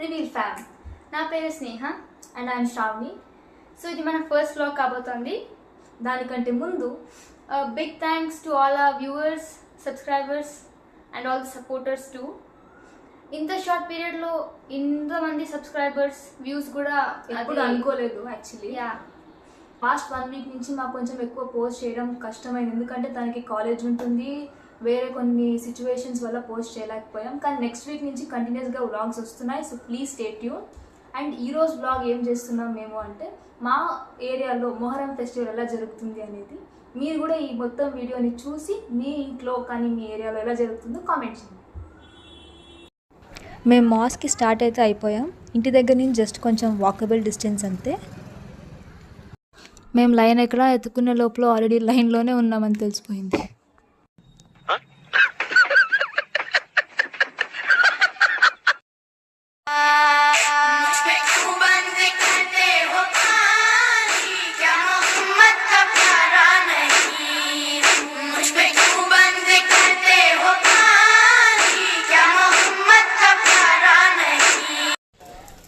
Reveal fam. నా పేరు Sneha and I'm Shravani. So ఇది మన ఫస్ట్ వ్లాగ్ కాబోతోంది. దానికంటే ముందు big thanks to all our viewers, subscribers and all the supporters too. ఇంత షార్ట్ పీరియడ్లో ఇంతమంది సబ్స్క్రైబర్స్, వ్యూస్ కూడా ఎప్పుడు అనుకోలేదు యాక్చువల్లీ. ఫాస్ట్ 1 వీక్ నుంచి మాకు కొంచెం ఎక్కువ పోస్ట్ చేయడం కష్టమైంది, ఎందుకంటే తనకి కాలేజ్ ఉంటుంది, వేరే కొన్ని సిచ్యువేషన్స్ వల్ల పోస్ట్ చేయలేకపోయాం. కానీ నెక్స్ట్ వీక్ నుంచి కంటిన్యూస్గా వ్లాగ్స్ వస్తున్నాయి. So please stay tune. And ఈరోజు వ్లాగ్ ఏం చేస్తున్నాం మేము అంటే, మా ఏరియాలో మొహరం ఫెస్టివల్ ఎలా జరుగుతుంది అనేది. మీరు కూడా ఈ మొత్తం వీడియోని చూసి మీ ఇంట్లో కానీ మీ ఏరియాలో ఎలా జరుగుతుందో కామెంట్ చేయండి. మేము మాస్కి స్టార్ట్ అయితే అయిపోయాం. ఇంటి దగ్గర నుంచి జస్ట్ కొంచెం వాకబుల్ డిస్టెన్స్ అంతే. మేము లైన్ ఎక్కడ ఎత్తుకునే లోపల ఆల్రెడీ లైన్లోనే ఉన్నామని తెలిసిపోయింది.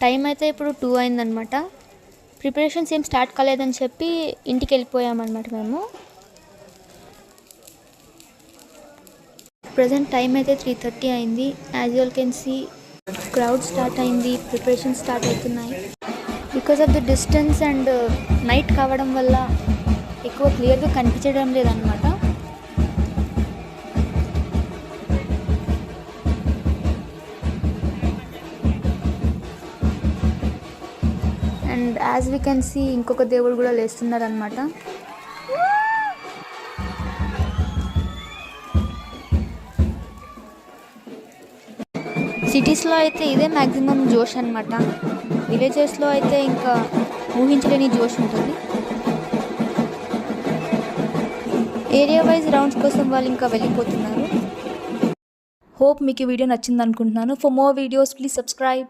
టైం అయితే ఇప్పుడు 2 అయిందనమాట. ప్రిపరేషన్స్ ఏం స్టార్ట్ కాలేదని చెప్పి ఇంటికి వెళ్ళిపోయామన్నమాట మేము. ప్రజెంట్ టైం అయితే 3:30 అయింది. As you'll can see crowd start అయింది, ప్రిపరేషన్ స్టార్ట్ అవుతున్నాయి. Because of the distance and night కావడం వల్ల ఎక్కువ క్లియర్గా కనిపించడం లేదన్నమాట. And as we can see ఇంకొక దేవుడు కూడా లేస్తున్నారు అనమాట. సిటీస్లో అయితే ఇదే మ్యాక్సిమం జోష్ అనమాట. విలేజెస్లో అయితే ఇంకా ఊహించలేని జోష్ ఉంటుంది. ఏరియా వైజ్ రౌండ్స్ కోసం వాళ్ళు ఇంకా వెళ్ళిపోతున్నారు. హోప్ మీకు ఈ వీడియో నచ్చింది అనుకుంటున్నాను. For more videos please subscribe.